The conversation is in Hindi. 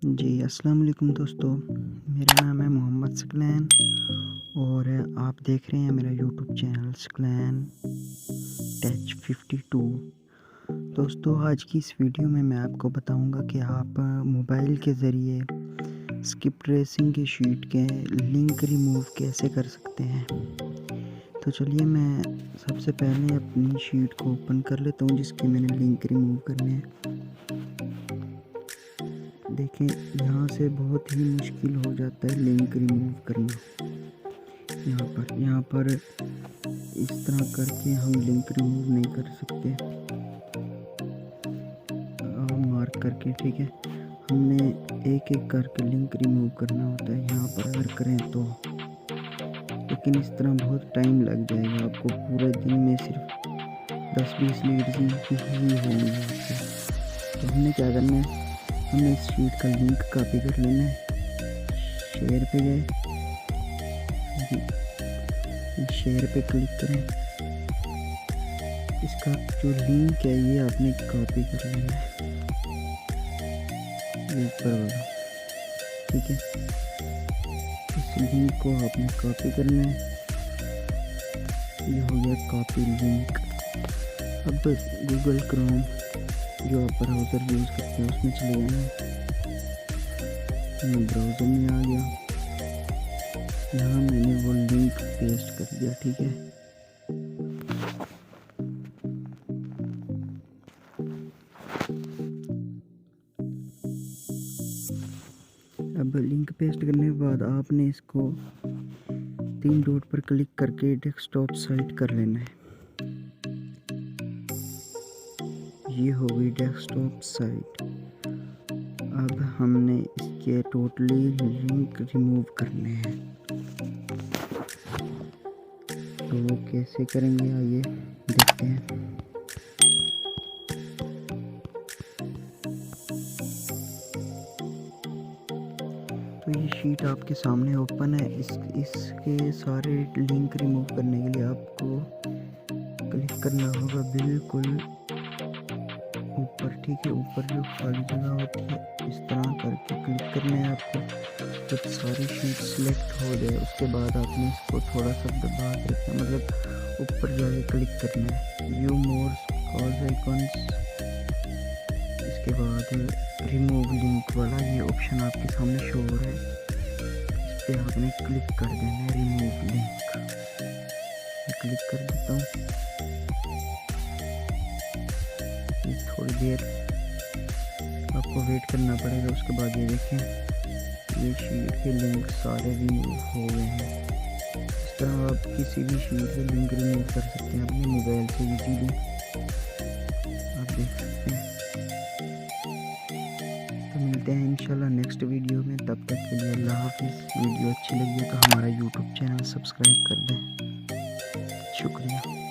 जी अस्सलामुअलैकुम दोस्तों, मेरा नाम है मोहम्मद सकलैन और आप देख रहे हैं मेरा यूट्यूब चैनल सकलैन टच 52। दोस्तों, आज की इस वीडियो में मैं आपको बताऊंगा कि आप मोबाइल के ज़रिए स्किप रेसिंग की शीट के लिंक रिमूव कैसे कर सकते हैं। तो चलिए मैं सबसे पहले अपनी शीट को ओपन कर लेता हूं जिसके मैंने लिंक रिमूव करने हैं। देखें, यहाँ से बहुत ही मुश्किल हो जाता है लिंक रिमूव करना। यहाँ पर इस तरह करके हम लिंक रिमूव नहीं कर सकते मार्क करके, ठीक है। हमने एक एक करके लिंक रिमूव करना होता है यहाँ पर अगर करें तो, लेकिन इस तरह बहुत टाइम लग जाएगा आपको। पूरे दिन में सिर्फ 10-20 लीड्स ही होंगी आपको। तो हमने क्या करना है, हमने इस शीट का लिंक कॉपी कर लेना है। शेयर पे गए, शेयर पे क्लिक करें। इसका जो लिंक है ये आपने कॉपी कर लेना है ऊपर वाला, ठीक है। इस लिंक को आपने कॉपी करना है। ये हो गया कॉपी लिंक। अब गूगल क्रोम जो आप ब्राउज़र यूज़ करते हैं उसमें चले जाना है। मैं ब्राउज़र में आ गया, यहाँ मैंने वो लिंक पेस्ट कर दिया, ठीक है। अब लिंक पेस्ट करने के बाद आपने इसको 3 डॉट पर क्लिक करके डेस्कटॉप साइट कर लेना है। ये हो गई डेस्कटॉप साइट। अब हमने इसके टोटली लिंक रिमूव करने हैं। तो वो कैसे करेंगे आइए देखते हैं। तो ये शीट आपके सामने ओपन है। इसके सारे लिंक रिमूव करने के लिए आपको क्लिक करना होगा बिल्कुल ऊपर, ठीक है। ऊपर जो खाली जगह होती है इस तरह करके क्लिक करना है आपको। जब सारी शीट सिलेक्ट हो जाए उसके बाद आपने इसको थोड़ा सा दबा के रखना, मतलब ऊपर जाके क्लिक करना है। व्यू मोर कॉज आइकॉन्स, इसके बाद रिमूव लिंक वाला ये ऑप्शन आपके सामने शो हो रहा है, इस पर आपने क्लिक कर देना है रिमूव लिंक। मैं क्लिक कर देता हूँ। थोड़ी देर आपको वेट करना पड़ेगा। उसके बाद ये देखें, ये शीट के लिंक सारे रिमूव हो गए हैं। इस तरह आप किसी भी शीट से लिंक रिमूव कर सकते हैं अपने मोबाइल से इजीली, आप देख सकते हैं। तो मिलते हैं इंशाल्लाह नेक्स्ट वीडियो में, तब तक के लिए अल्लाह हाफिज़। वीडियो अच्छी लगी है तो हमारा यूट्यूब चैनल सब्सक्राइब कर दें। शुक्रिया।